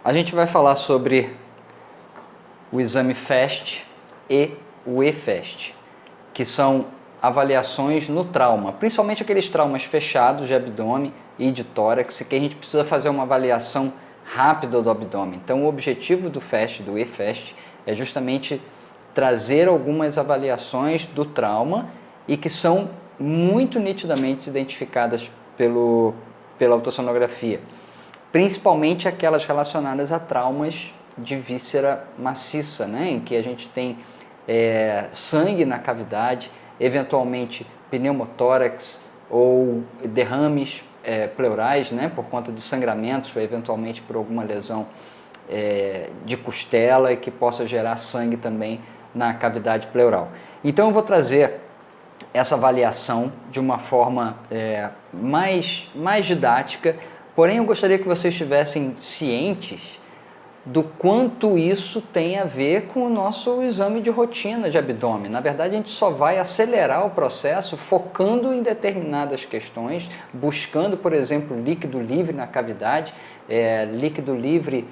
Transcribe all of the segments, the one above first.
A gente vai falar sobre o exame FAST e o EFAST, que são avaliações no trauma, principalmente aqueles traumas fechados de abdômen e de tórax, que a gente precisa fazer uma avaliação rápida do abdômen. Então, o objetivo do FAST e do EFAST é justamente trazer algumas avaliações do trauma e que são muito nitidamente identificadas pela ultrassonografia, principalmente aquelas relacionadas a traumas de víscera maciça, né, em que a gente tem sangue na cavidade, eventualmente pneumotórax ou derrames pleurais, né, por conta de sangramentos ou eventualmente por alguma lesão de costela e que possa gerar sangue também na cavidade pleural. Então eu vou trazer essa avaliação de uma forma mais didática, porém eu gostaria que vocês estivessem cientes do quanto isso tem a ver com o nosso exame de rotina de abdômen. Na verdade, a gente só vai acelerar o processo focando em determinadas questões, buscando, por exemplo, líquido livre na cavidade, líquido livre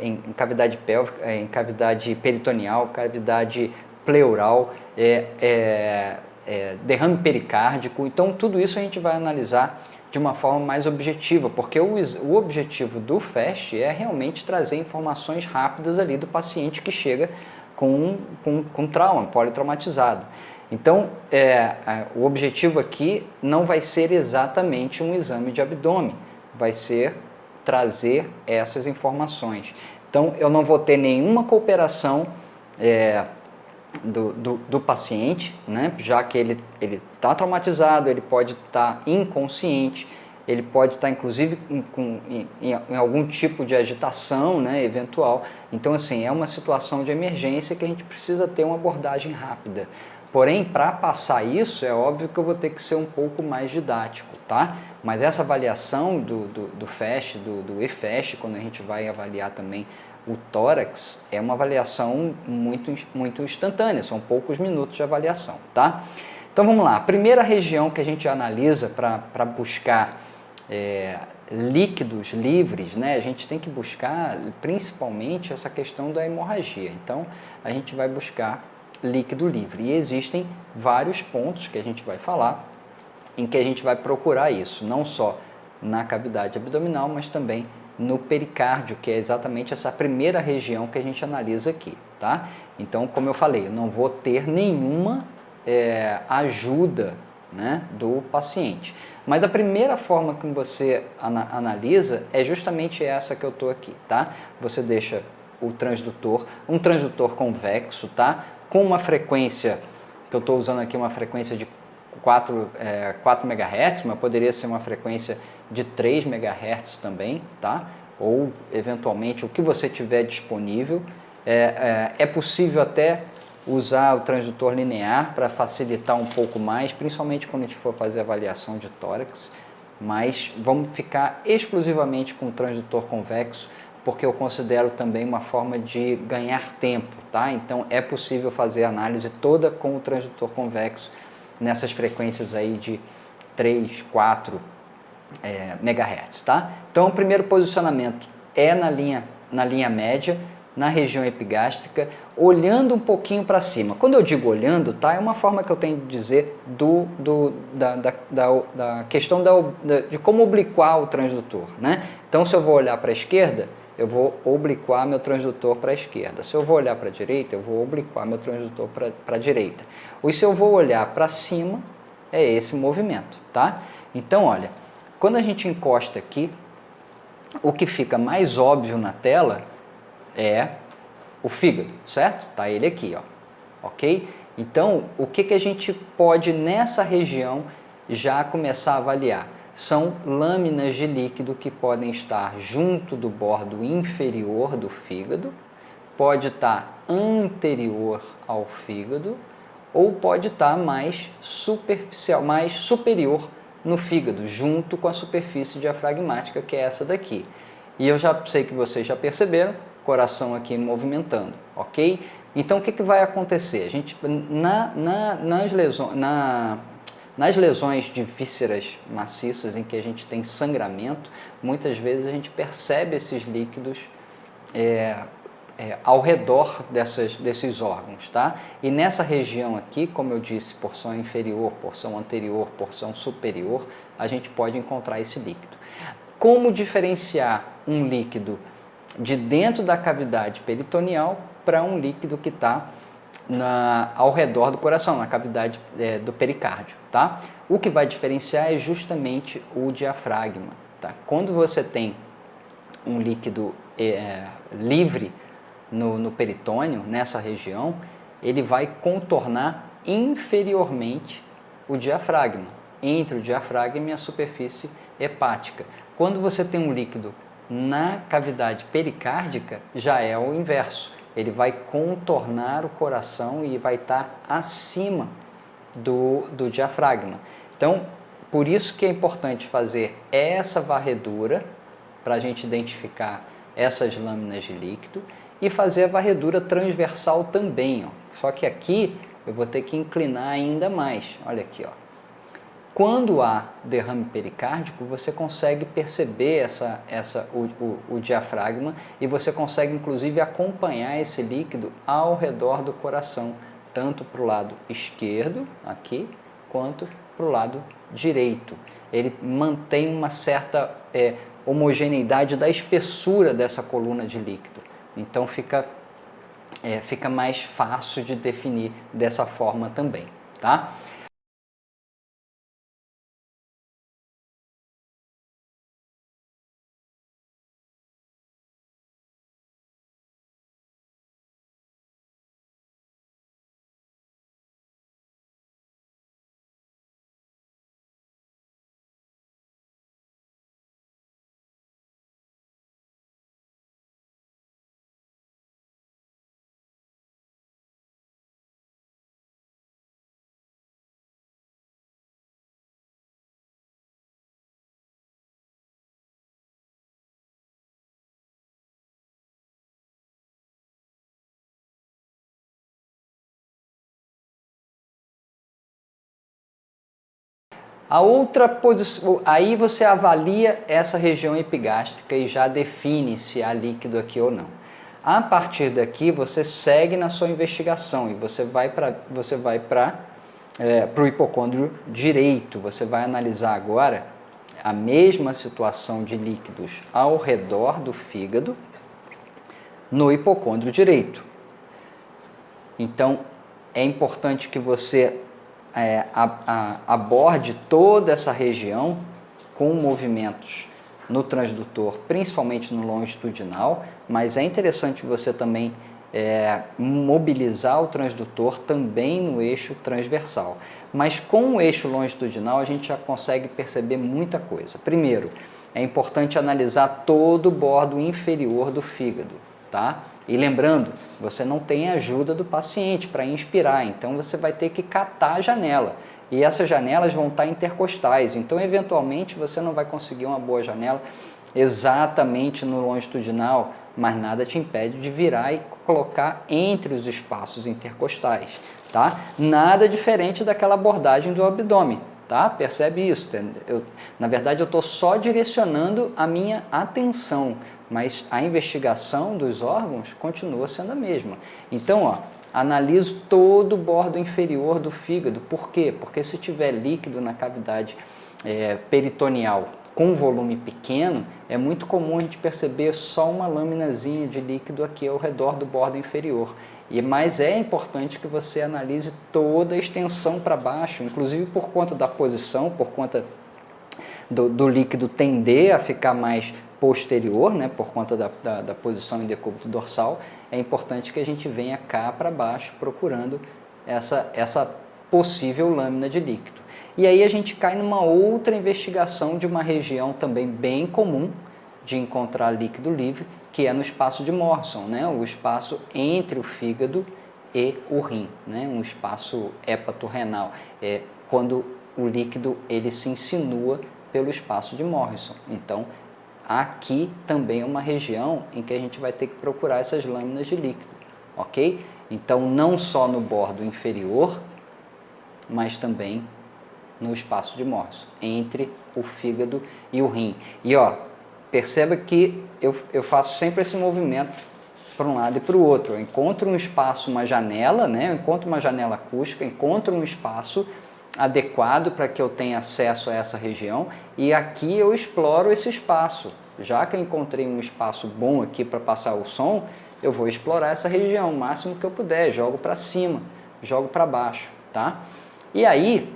em cavidade pélvica, em cavidade peritoneal, cavidade pleural, derrame pericárdico. Então, tudo isso a gente vai analisar de uma forma mais objetiva, porque o objetivo do FAST é realmente trazer informações rápidas ali do paciente que chega com trauma, politraumatizado. Então, o objetivo aqui não vai ser exatamente um exame de abdômen, vai ser trazer essas informações. Então, eu não vou ter nenhuma cooperação do paciente, né? Já que ele está traumatizado, ele pode estar inconsciente, ele pode estar inclusive em algum tipo de agitação, né, eventual. Então, assim, é uma situação de emergência que a gente precisa ter uma abordagem rápida. Porém, para passar isso, é óbvio que eu vou ter que ser um pouco mais didático, tá? Mas essa avaliação do FAST, do EFAST, quando a gente vai avaliar também o tórax, é uma avaliação muito instantânea, são poucos minutos de avaliação, tá? Então vamos lá, a primeira região que a gente analisa para buscar líquidos livres, né? A gente tem que buscar principalmente essa questão da hemorragia, então a gente vai buscar líquido livre e existem vários pontos que a gente vai falar em que a gente vai procurar isso, não só na cavidade abdominal, mas também no pericárdio, que é exatamente essa primeira região que a gente analisa aqui, tá? Então, como eu falei, eu não vou ter nenhuma ajuda, né, do paciente. Mas a primeira forma que você analisa é justamente essa que eu estou aqui, tá? Você deixa o transdutor, um transdutor convexo, tá? Com uma frequência, que eu estou usando aqui uma frequência de 4 MHz, mas poderia ser uma frequência de 3 MHz também, tá? Ou, eventualmente, o que você tiver disponível. É possível até usar o transdutor linear para facilitar um pouco mais, principalmente quando a gente for fazer avaliação de tórax, mas vamos ficar exclusivamente com o transdutor convexo, porque eu considero também uma forma de ganhar tempo, tá? Então, é possível fazer a análise toda com o transdutor convexo nessas frequências aí de 3, 4 MHz, tá? Então, o primeiro posicionamento é na linha média, na região epigástrica, olhando um pouquinho para cima. Quando eu digo olhando, tá? É uma forma que eu tenho de dizer da questão de como obliquar o transdutor, né? Então, se eu vou olhar para a esquerda, eu vou obliquar meu transdutor para a esquerda. Se eu vou olhar para a direita, eu vou obliquar meu transdutor para a direita. Ou se eu vou olhar para cima, é esse movimento, tá? Então, olha, quando a gente encosta aqui, o que fica mais óbvio na tela é o fígado, certo? Tá ele aqui, ó, ok? Então, o que a gente pode nessa região já começar a avaliar? São lâminas de líquido que podem estar junto do bordo inferior do fígado, pode estar anterior ao fígado ou pode estar mais superficial, mais superior no fígado, junto com a superfície diafragmática, que é essa daqui. E eu já sei que vocês já perceberam, coração aqui movimentando, ok? Então, o que vai acontecer? A gente, nas lesões de vísceras maciças, em que a gente tem sangramento, muitas vezes a gente percebe esses líquidos ao redor desses órgãos, tá? E nessa região aqui, como eu disse, porção inferior, porção anterior, porção superior, a gente pode encontrar esse líquido. Como diferenciar um líquido de dentro da cavidade peritoneal para um líquido que está ao redor do coração, na cavidade do pericárdio, tá? O que vai diferenciar é justamente o diafragma, tá? Quando você tem um líquido livre no peritônio, nessa região, ele vai contornar inferiormente o diafragma, entre o diafragma e a superfície hepática. Quando você tem um líquido na cavidade pericárdica, já é o inverso. Ele vai contornar o coração e vai estar acima do diafragma. Então, por isso que é importante fazer essa varredura para a gente identificar essas lâminas de líquido e fazer a varredura transversal também. Ó. Só que aqui eu vou ter que inclinar ainda mais. Olha aqui, ó. Quando há derrame pericárdico, você consegue perceber o diafragma e você consegue inclusive acompanhar esse líquido ao redor do coração, tanto para o lado esquerdo, aqui, quanto para o lado direito. Ele mantém uma certa homogeneidade da espessura dessa coluna de líquido. Então fica mais fácil de definir dessa forma também, tá? A outra posição, aí você avalia essa região epigástrica e já define se há líquido aqui ou não. A partir daqui você segue na sua investigação e você vai para o hipocôndrio direito. Você vai analisar agora a mesma situação de líquidos ao redor do fígado no hipocôndrio direito. Então é importante que você aborde toda essa região com movimentos no transdutor, principalmente no longitudinal, mas é interessante você também mobilizar o transdutor também no eixo transversal. Mas com o eixo longitudinal a gente já consegue perceber muita coisa. Primeiro, é importante analisar todo o bordo inferior do fígado, tá? E lembrando, você não tem ajuda do paciente para inspirar, então você vai ter que catar a janela. E essas janelas vão estar intercostais, então eventualmente você não vai conseguir uma boa janela exatamente no longitudinal, mas nada te impede de virar e colocar entre os espaços intercostais, tá? Nada diferente daquela abordagem do abdômen, tá? Percebe isso? Na verdade eu estou só direcionando a minha atenção, mas a investigação dos órgãos continua sendo a mesma. Então, ó, analiso todo o bordo inferior do fígado. Por quê? Porque se tiver líquido na cavidade peritoneal com volume pequeno, é muito comum a gente perceber só uma laminazinha de líquido aqui ao redor do bordo inferior. Mas é importante que você analise toda a extensão para baixo, inclusive por conta da posição, por conta do líquido tender a ficar mais posterior, né, por conta da posição em decúbito dorsal, é importante que a gente venha cá para baixo procurando essa possível lâmina de líquido. E aí a gente cai numa outra investigação de uma região também bem comum de encontrar líquido livre, que é no espaço de Morrison, né, o espaço entre o fígado e o rim, né, um espaço hepatorrenal, quando o líquido ele se insinua pelo espaço de Morrison. Então, aqui também é uma região em que a gente vai ter que procurar essas lâminas de líquido, ok? Então, não só no bordo inferior, mas também no espaço de Morrison, entre o fígado e o rim. E ó, Perceba que eu faço sempre esse movimento para um lado e para o outro. Eu encontro um espaço, uma janela, né? Eu encontro uma janela acústica, encontro um espaço adequado para que eu tenha acesso a essa região e aqui eu exploro esse espaço. Já que eu encontrei um espaço bom aqui para passar o som, eu vou explorar essa região o máximo que eu puder, jogo para cima, jogo para baixo, tá? E aí,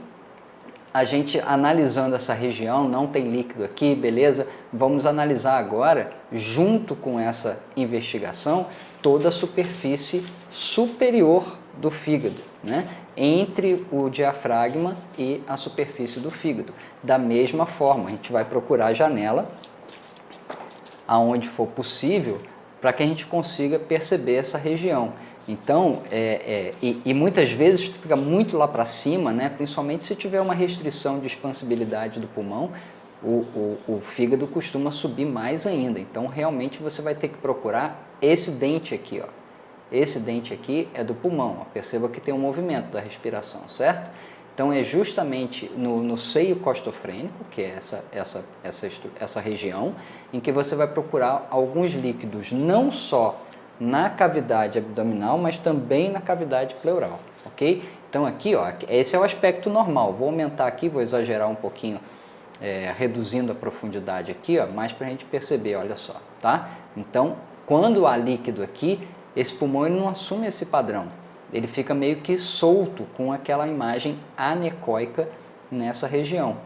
a gente analisando essa região, não tem líquido aqui, beleza? Vamos analisar agora, junto com essa investigação, toda a superfície superior do fígado, né? Entre o diafragma e a superfície do fígado. Da mesma forma, a gente vai procurar a janela, aonde for possível, para que a gente consiga perceber essa região. Então, muitas vezes fica muito lá para cima, né? Principalmente se tiver uma restrição de expansibilidade do pulmão, o fígado costuma subir mais ainda. Então, realmente você vai ter que procurar esse dente aqui, ó. Esse dente aqui é do pulmão, ó. Perceba que tem um movimento da respiração, certo? Então, é justamente no seio costofrênico, que é essa região, em que você vai procurar alguns líquidos, não só na cavidade abdominal, mas também na cavidade pleural, ok? Então aqui, ó, esse é o aspecto normal. Vou aumentar aqui, vou exagerar um pouquinho, reduzindo a profundidade aqui, ó, mais para a gente perceber, olha só, tá? Então, quando há líquido aqui, esse pulmão ele não assume esse padrão. Ele fica meio que solto com aquela imagem anecoica nessa região.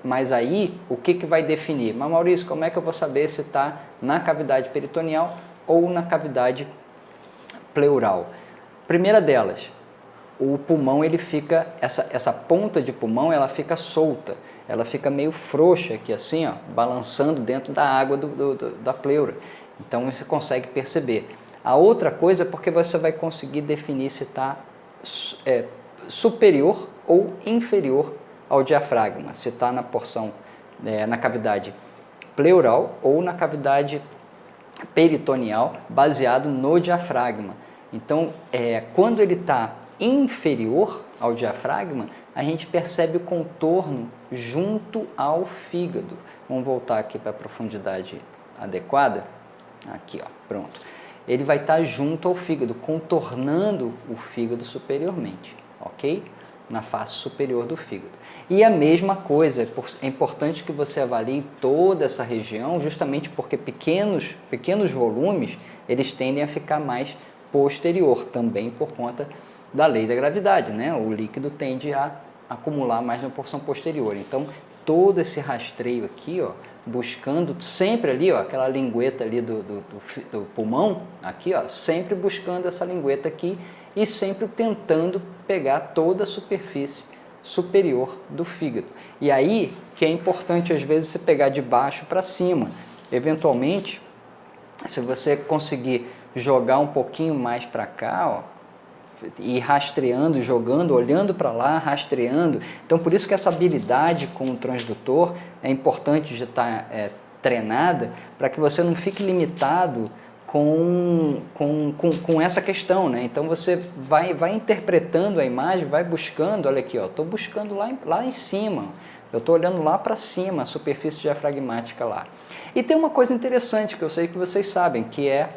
Mas aí, o que vai definir? Mas Maurício, como é que eu vou saber se está na cavidade peritoneal ou na cavidade pleural? Primeira delas, o pulmão ele fica, essa ponta de pulmão ela fica solta, ela fica meio frouxa aqui assim, ó, balançando dentro da água da pleura. Então você consegue perceber. A outra coisa é porque você vai conseguir definir se está superior ou inferior ao diafragma, se está na porção, na cavidade pleural ou na cavidade peritoneal, baseado no diafragma. Então, quando ele está inferior ao diafragma, a gente percebe o contorno junto ao fígado. Vamos voltar aqui para a profundidade adequada. Aqui, ó, pronto. Ele vai estar junto ao fígado, contornando o fígado superiormente, ok? Na face superior do fígado. E a mesma coisa, é importante que você avalie toda essa região, justamente porque pequenos volumes, eles tendem a ficar mais posterior, também por conta da lei da gravidade, né? O líquido tende a acumular mais na porção posterior. Então, todo esse rastreio aqui, ó, buscando sempre ali, ó, aquela lingueta ali do pulmão, aqui, ó, sempre buscando essa lingueta aqui e sempre tentando pegar toda a superfície superior do fígado. E aí que é importante às vezes você pegar de baixo para cima. Eventualmente, se você conseguir jogar um pouquinho mais para cá, ó, e rastreando, jogando, olhando para lá, rastreando. Então, por isso que essa habilidade com o transdutor é importante de estar treinada, para que você não fique limitado com essa questão, né? Então, você vai interpretando a imagem, vai buscando, olha aqui, ó, estou buscando lá em cima, eu estou olhando lá para cima, a superfície diafragmática lá. E tem uma coisa interessante que eu sei que vocês sabem, que é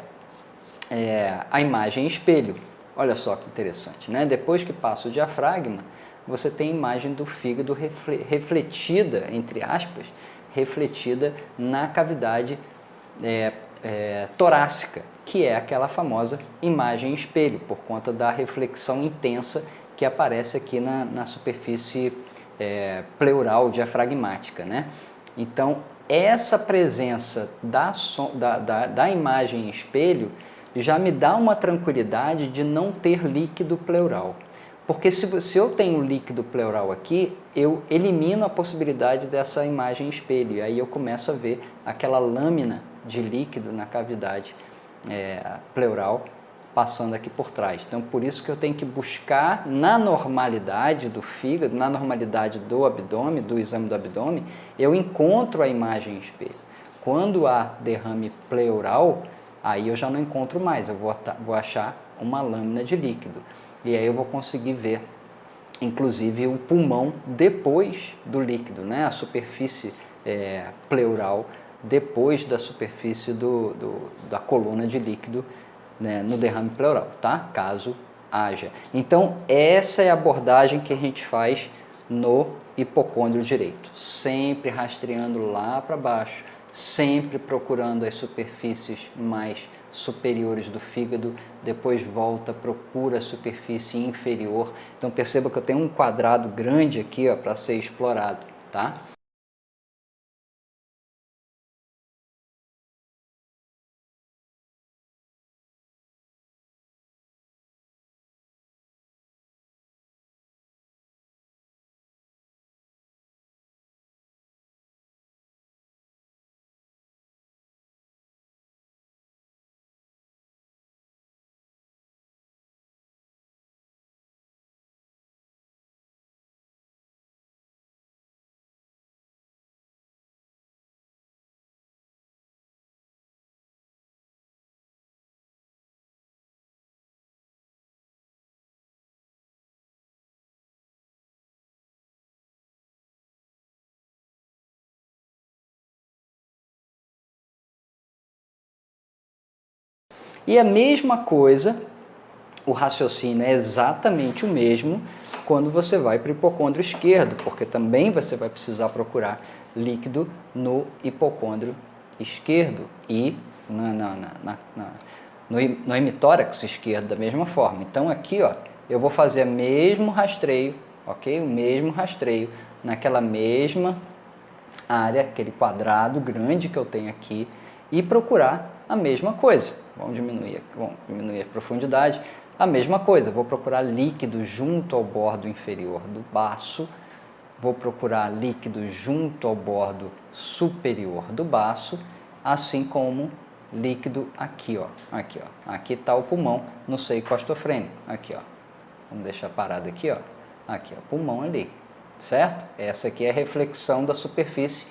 a imagem espelho. Olha só que interessante, né? Depois que passa o diafragma, você tem a imagem do fígado refletida, entre aspas, refletida na cavidade torácica, que é aquela famosa imagem espelho, por conta da reflexão intensa que aparece aqui na superfície pleural diafragmática, né? Então, essa presença da imagem espelho já me dá uma tranquilidade de não ter líquido pleural. Porque se eu tenho líquido pleural aqui, eu elimino a possibilidade dessa imagem espelho. E aí eu começo a ver aquela lâmina de líquido na cavidade pleural passando aqui por trás. Então, por isso que eu tenho que buscar na normalidade do fígado, na normalidade do abdômen, do exame do abdômen, eu encontro a imagem espelho. Quando há derrame pleural, aí eu já não encontro mais, eu vou achar uma lâmina de líquido. E aí eu vou conseguir ver, inclusive, o pulmão depois do líquido, né? A superfície pleural depois da superfície da coluna de líquido, né, no derrame pleural, tá? Caso haja. Então, essa é a abordagem que a gente faz no hipocôndrio direito, sempre rastreando lá para baixo, sempre procurando as superfícies mais superiores do fígado, depois volta, procura a superfície inferior. Então perceba que eu tenho um quadrado grande aqui para ser explorado, tá? E a mesma coisa, o raciocínio é exatamente o mesmo quando você vai para o hipocôndrio esquerdo, porque também você vai precisar procurar líquido no hipocôndrio esquerdo e no hemitórax esquerdo da mesma forma. Então aqui, ó, eu vou fazer o mesmo rastreio, ok? O mesmo rastreio naquela mesma área, aquele quadrado grande que eu tenho aqui, e procurar a mesma coisa. Vamos diminuir a profundidade. A mesma coisa, vou procurar líquido junto ao bordo inferior do baço, vou procurar líquido junto ao bordo superior do baço, assim como líquido aqui, ó. Aqui está o pulmão no seio costofrênico. Aqui, ó. Vamos deixar parado aqui, ó. Aqui, ó, pulmão ali, certo? Essa aqui é a reflexão da superfície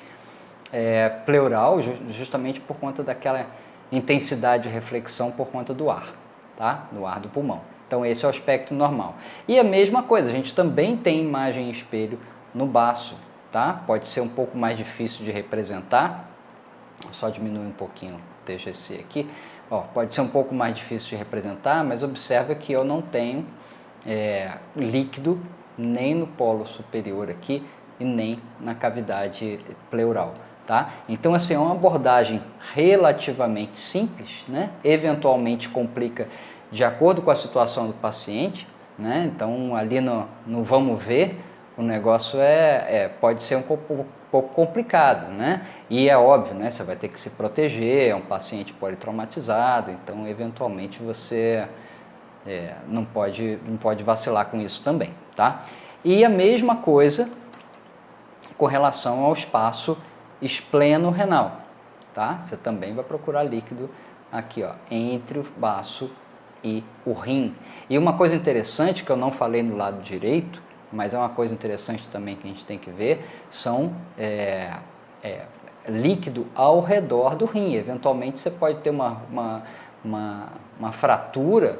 pleural, justamente por conta daquela intensidade de reflexão por conta do ar, tá? Do ar do pulmão. Então esse é o aspecto normal. E a mesma coisa, a gente também tem imagem em espelho no baço, tá? Pode ser um pouco mais difícil de representar. Vou só diminuir um pouquinho o TGC aqui. Ó, pode ser um pouco mais difícil de representar, mas observa que eu não tenho líquido nem no polo superior aqui e nem na cavidade pleural. Tá? Então, assim, é uma abordagem relativamente simples, né? Eventualmente complica de acordo com a situação do paciente, né? Então, ali no vamos ver, o negócio pode ser um pouco complicado, né? E é óbvio, né? Você vai ter que se proteger, é um paciente politraumatizado, então, eventualmente, você não pode vacilar com isso também, tá? E a mesma coisa com relação ao espaço espleno-renal, tá? Você também vai procurar líquido aqui, ó, entre o baço e o rim. E uma coisa interessante que eu não falei no lado direito, mas é uma coisa interessante também que a gente tem que ver, são líquido ao redor do rim. Eventualmente você pode ter uma fratura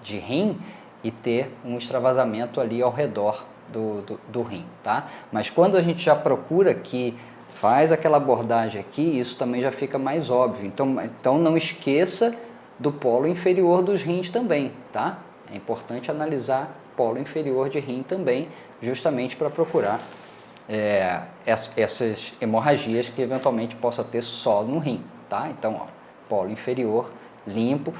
de rim e ter um extravasamento ali ao redor do rim, tá? Mas quando a gente já procura aqui, faz aquela abordagem aqui, isso também já fica mais óbvio. Então não esqueça do polo inferior dos rins também, tá? É importante analisar polo inferior de rim também, justamente para procurar essas hemorragias que eventualmente possa ter só no rim, tá? Então, ó, polo inferior limpo,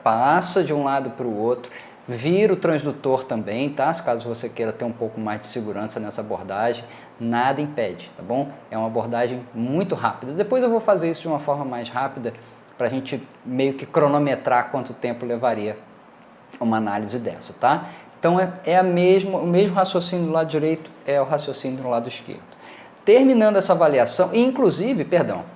passa de um lado para o outro, vira o transdutor também, tá? Se caso você queira ter um pouco mais de segurança nessa abordagem, nada impede, tá bom? É uma abordagem muito rápida. Depois eu vou fazer isso de uma forma mais rápida para a gente meio que cronometrar quanto tempo levaria uma análise dessa, tá? Então o mesmo raciocínio do lado direito é o raciocínio do lado esquerdo. Terminando essa avaliação, inclusive,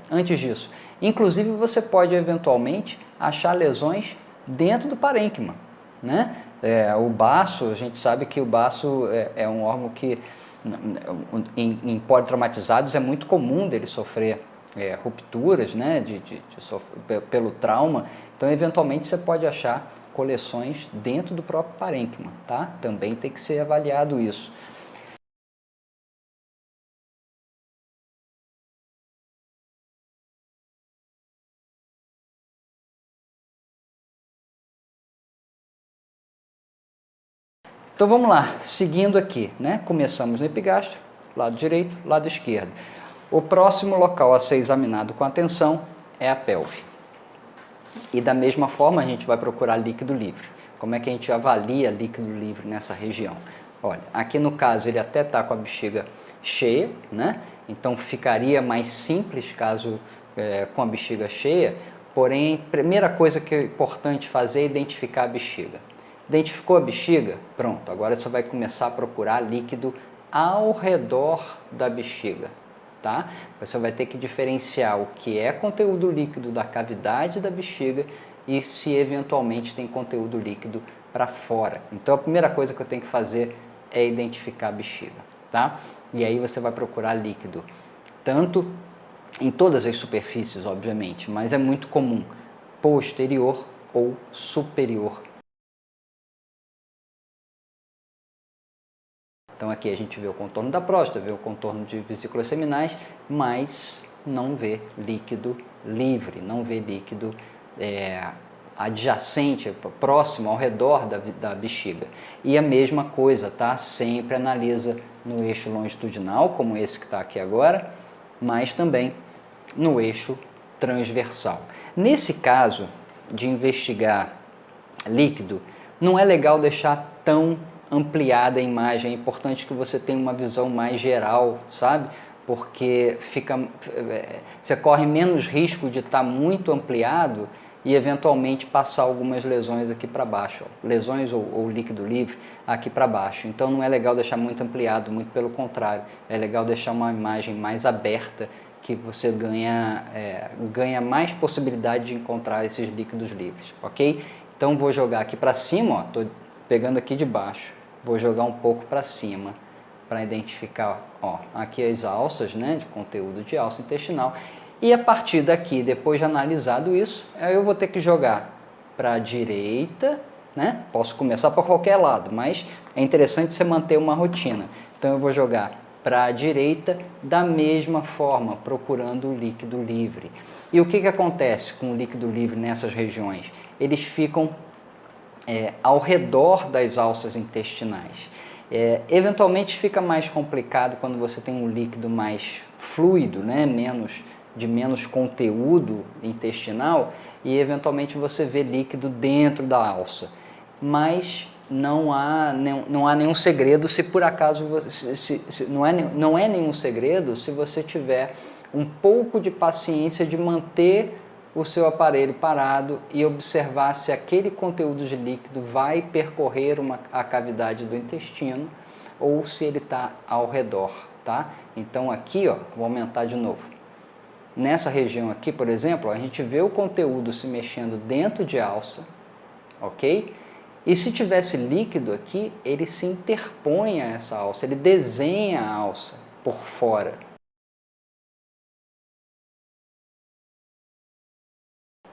antes disso, inclusive você pode eventualmente achar lesões dentro do parênquima, né? O baço, a gente sabe que o baço é um órgão que em politraumatizados é muito comum dele sofrer rupturas, né, pelo trauma. Então, eventualmente, você pode achar coleções dentro do próprio parênquima, tá? Também tem que ser avaliado isso. Então vamos lá, seguindo aqui, né? Começamos no epigastro, lado direito, lado esquerdo. O próximo local a ser examinado com atenção é a pelve. E da mesma forma a gente vai procurar líquido livre. Como é que a gente avalia líquido livre nessa região? Olha, aqui no caso ele até está com a bexiga cheia, né? Então ficaria mais simples caso com a bexiga cheia, porém, a primeira coisa que é importante fazer é identificar a bexiga. Identificou a bexiga? Pronto, agora você vai começar a procurar líquido ao redor da bexiga, tá? Você vai ter que diferenciar o que é conteúdo líquido da cavidade da bexiga e se eventualmente tem conteúdo líquido para fora. Então a primeira coisa que eu tenho que fazer é identificar a bexiga, tá? E aí você vai procurar líquido, tanto em todas as superfícies, obviamente, mas é muito comum posterior ou superior. Então aqui a gente vê o contorno da próstata, vê o contorno de vesículas seminais, mas não vê líquido livre, não vê líquido adjacente, próximo, ao redor da bexiga. E a mesma coisa, tá? Sempre analisa no eixo longitudinal, como esse que está aqui agora, mas também no eixo transversal. Nesse caso de investigar líquido, não é legal deixar tão ampliada a imagem, é importante que você tenha uma visão mais geral, sabe? Porque você corre menos risco de estar muito ampliado e eventualmente passar algumas lesões aqui para baixo, ó, lesões ou líquido livre aqui para baixo. Então não é legal deixar muito ampliado, muito pelo contrário, é legal deixar uma imagem mais aberta, que você ganha mais possibilidade de encontrar esses líquidos livres, ok? Então vou jogar aqui para cima, estou pegando aqui de baixo, vou jogar um pouco para cima para identificar, ó, aqui as alças, né, de conteúdo de alça intestinal. E a partir daqui, depois de analisado isso, eu vou ter que jogar para a direita, né? Posso começar para qualquer lado, mas é interessante você manter uma rotina. Então eu vou jogar para a direita da mesma forma, procurando o líquido livre. E o que acontece com o líquido livre nessas regiões? Eles ficam ao redor das alças intestinais. Eventualmente fica mais complicado quando você tem um líquido mais fluido, né? De menos conteúdo intestinal, e eventualmente você vê líquido dentro da alça. Mas não há nenhum segredo se por acaso não é nenhum segredo se você tiver um pouco de paciência de manter o seu aparelho parado e observar se aquele conteúdo de líquido vai percorrer a cavidade do intestino ou se ele está ao redor, tá? Então aqui, ó, vou aumentar de novo. Nessa região aqui, por exemplo, a gente vê o conteúdo se mexendo dentro de alça, ok? E se tivesse líquido aqui, ele se interpõe a essa alça, ele desenha a alça por fora.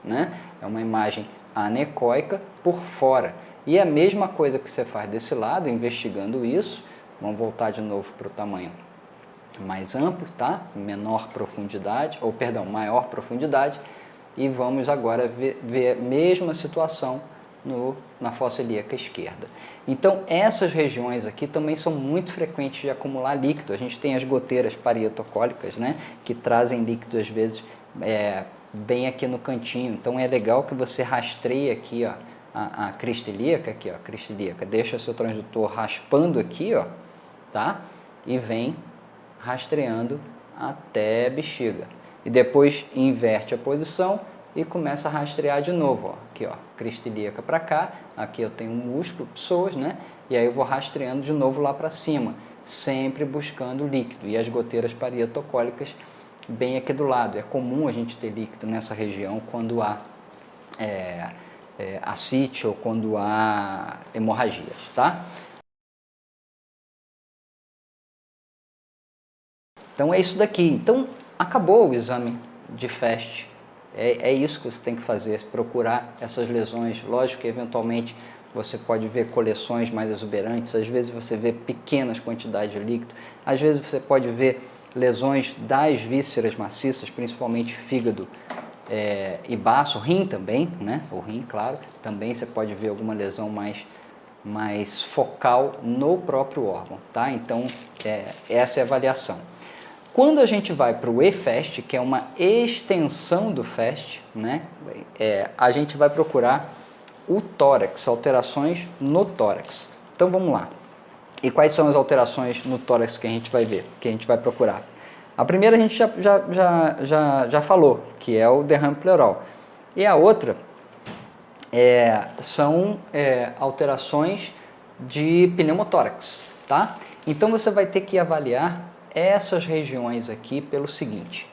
Né? É uma imagem anecoica por fora. E a mesma coisa que você faz desse lado, investigando isso, vamos voltar de novo para o tamanho mais amplo, tá? Menor profundidade, ou perdão, maior profundidade, e vamos agora ver a mesma situação na fossa ilíaca esquerda. Então essas regiões aqui também são muito frequentes de acumular líquido. A gente tem as goteiras parietocólicas, né, que trazem líquido às vezes bem aqui no cantinho. Então é legal que você rastreie aqui, ó, a crista ilíaca, aqui, ó, crista ilíaca. Deixa o seu transdutor raspando aqui, ó, tá? E vem rastreando até a bexiga. E depois inverte a posição e começa a rastrear de novo, ó. Aqui, ó, crista ilíaca para cá, aqui eu tenho um músculo, psoas, né? E aí eu vou rastreando de novo lá para cima, sempre buscando líquido. E as goteiras parietocólicas bem aqui do lado. É comum a gente ter líquido nessa região quando há ascite ou quando há hemorragias, tá? Então é isso daqui. Então acabou o exame de FAST. É isso que você tem que fazer, procurar essas lesões. Lógico que eventualmente você pode ver coleções mais exuberantes, às vezes você vê pequenas quantidades de líquido, às vezes você pode ver lesões das vísceras maciças, principalmente fígado e baço, rim também, né? O rim, claro, também você pode ver alguma lesão mais mais focal no próprio órgão, tá? Então, essa é a avaliação. Quando a gente vai para o EFAST, que é uma extensão do FAST, né? A gente vai procurar o tórax, alterações no tórax. Então, vamos lá. E quais são as alterações no tórax que a gente vai ver, que a gente vai procurar? A primeira a gente já falou, que é o derrame pleural. E a outra são alterações de pneumotórax, tá? Então você vai ter que avaliar essas regiões aqui pelo seguinte: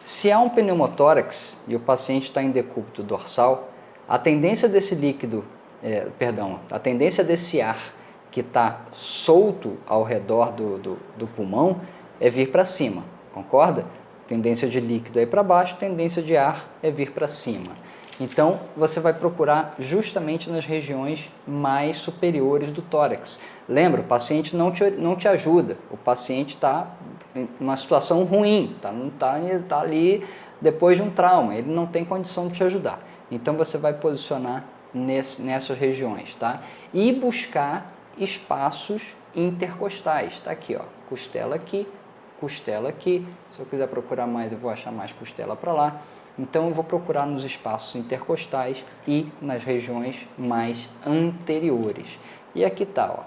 se há um pneumotórax e o paciente está em decúbito dorsal, a tendência desse líquido, a tendência desse ar que está solto ao redor do pulmão é vir para cima, concorda? Tendência de líquido é para baixo, tendência de ar é vir para cima. Então, você vai procurar justamente nas regiões mais superiores do tórax. Lembra, o paciente não te ajuda, o paciente está em uma situação ruim, tá ali depois de um trauma, ele não tem condição de te ajudar. Então, você vai posicionar nessas regiões, tá? E buscar espaços intercostais, tá aqui, ó, costela aqui, se eu quiser procurar mais, eu vou achar mais costela para lá. Então eu vou procurar nos espaços intercostais e nas regiões mais anteriores. E aqui está, ó.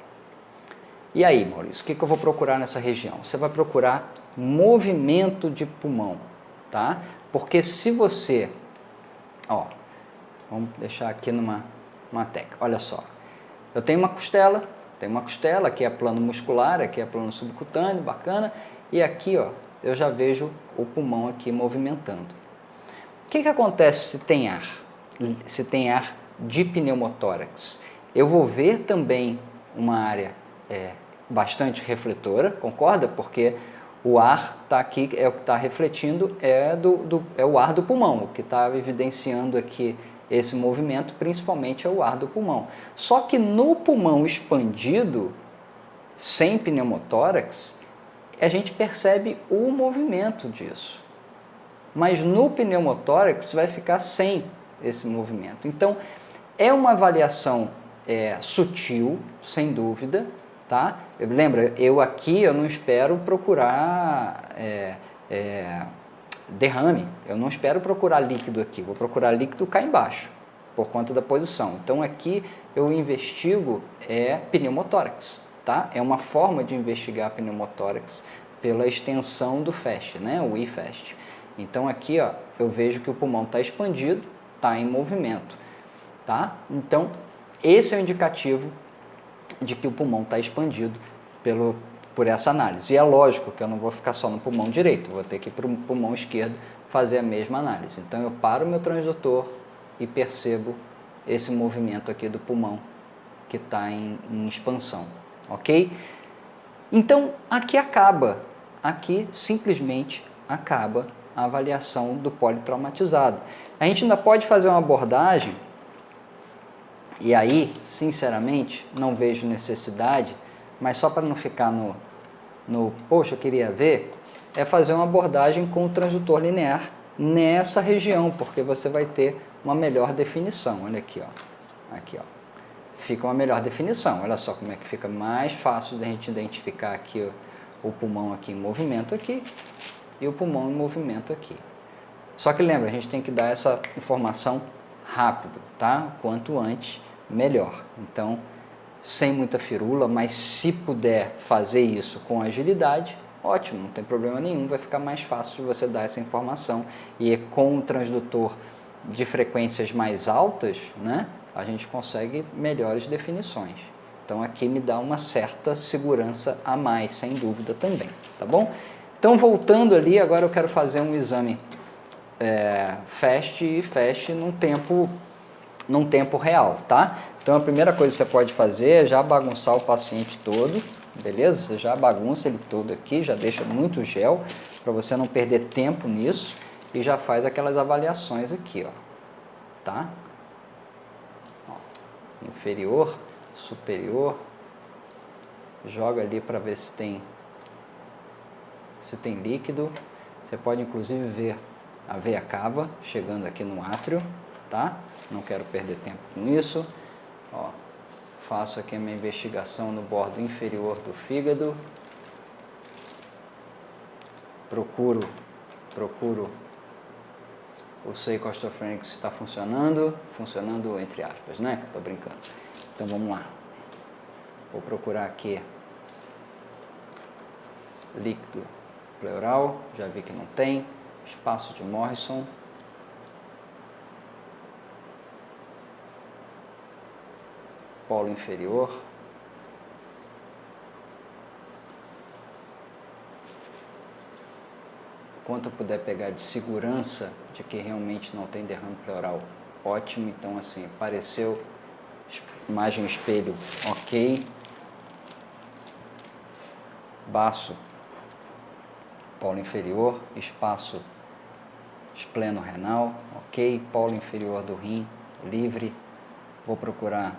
E aí, Maurício, o que eu vou procurar nessa região? Você vai procurar movimento de pulmão, tá? Porque se você, ó, vamos deixar aqui numa teca, olha só. Eu tenho uma costela, aqui é plano muscular, aqui é plano subcutâneo, bacana. E aqui, ó, eu já vejo o pulmão aqui movimentando. O que acontece se tem ar? Se tem ar de pneumotórax? Eu vou ver também uma área bastante refletora, concorda? Porque o ar está aqui, o que está refletindo é o ar do pulmão, o que está evidenciando aqui esse movimento, principalmente é o ar do pulmão. Só que no pulmão expandido, sem pneumotórax, a gente percebe o movimento disso. Mas no pneumotórax vai ficar sem esse movimento. Então, é uma avaliação sutil, sem dúvida, tá? Lembra, eu não espero procurar derrame, eu não espero procurar líquido aqui, vou procurar líquido cá embaixo, por conta da posição. Então, aqui eu investigo pneumotórax, tá? É uma forma de investigar pneumotórax pela extensão do FAST, né? O EFAST. Então aqui, ó, eu vejo que o pulmão está expandido, está em movimento, tá? Então esse é o indicativo de que o pulmão está expandido por essa análise. E é lógico que eu não vou ficar só no pulmão direito, vou ter que ir para o pulmão esquerdo fazer a mesma análise. Então eu paro o meu transdutor e percebo esse movimento aqui do pulmão que está em expansão, ok? Então aqui simplesmente acaba a avaliação do politraumatizado. A gente ainda pode fazer uma abordagem, e aí, sinceramente, não vejo necessidade, mas só para não ficar poxa, eu queria ver, fazer uma abordagem com o transdutor linear nessa região, porque você vai ter uma melhor definição. Olha aqui, ó. Aqui, ó. Fica uma melhor definição. Olha só como é que fica mais fácil de a gente identificar aqui o pulmão aqui em movimento aqui, e o pulmão em movimento aqui. Só que lembra, a gente tem que dar essa informação rápido, tá? Quanto antes, melhor. Então, sem muita firula, mas se puder fazer isso com agilidade, ótimo, não tem problema nenhum, vai ficar mais fácil de você dar essa informação. E com o transdutor de frequências mais altas, né, a gente consegue melhores definições. Então, aqui me dá uma certa segurança a mais, sem dúvida também, tá bom? Então, voltando ali, agora eu quero fazer um exame FAST num tempo real, tá? Então, a primeira coisa que você pode fazer é já bagunçar o paciente todo, beleza? Você já bagunça ele todo aqui, já deixa muito gel, para você não perder tempo nisso, e já faz aquelas avaliações aqui, ó, tá? Ó, inferior, superior, joga ali para ver se tem líquido. Você pode inclusive ver a veia cava chegando aqui no átrio, tá? Não quero perder tempo com isso. Ó, Faço aqui a minha investigação no bordo inferior do fígado. Procuro o Seiko Osteophrenics está funcionando entre aspas, né? Que eu tô brincando. Então vamos lá. Vou procurar aqui líquido pleural, já vi que não tem. Espaço de Morrison. Polo inferior. Quanto eu puder pegar de segurança de que realmente não tem derrame pleural, ótimo. Então assim, apareceu imagem espelho, ok. Baço, polo inferior, espaço espleno-renal, ok. Polo inferior do rim, livre. Vou procurar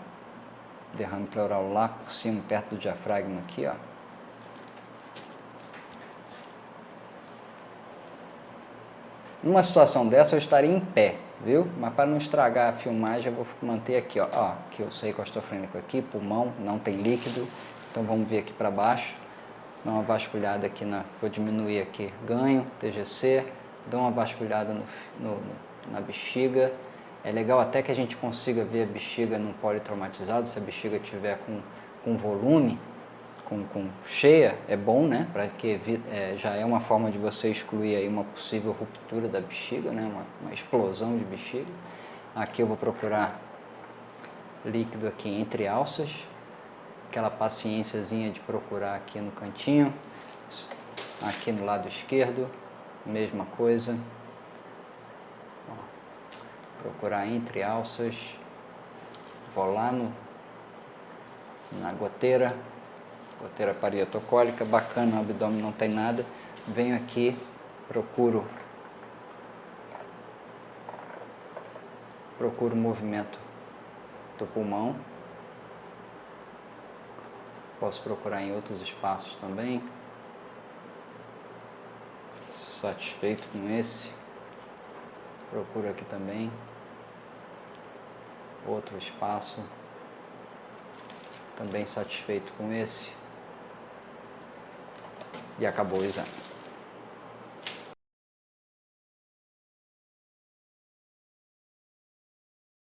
derrame pleural lá por cima, perto do diafragma aqui, ó. Numa situação dessa eu estaria em pé, viu? Mas para não estragar a filmagem eu vou manter aqui, ó. Ó, que eu sei costofrênico aqui, pulmão, não tem líquido. Então vamos ver aqui para baixo. Dá uma vasculhada aqui, vou diminuir aqui, ganho, TGC. Dou uma vasculhada na bexiga. É legal até que a gente consiga ver a bexiga num politraumatizado, se a bexiga tiver com volume, com cheia, é bom, né? Para que já é uma forma de você excluir aí uma possível ruptura da bexiga, né? Uma explosão de bexiga. Aqui eu vou procurar líquido aqui entre alças, aquela paciênciazinha de procurar aqui no cantinho, aqui no lado esquerdo, mesma coisa. Ó, procurar entre alças, vou lá na goteira parietocólica, bacana, o abdômen não tem nada. Venho aqui, procuro o movimento do pulmão. Posso procurar em outros espaços também. Satisfeito com esse. Procuro aqui também. Outro espaço. Também satisfeito com esse. E acabou o exame.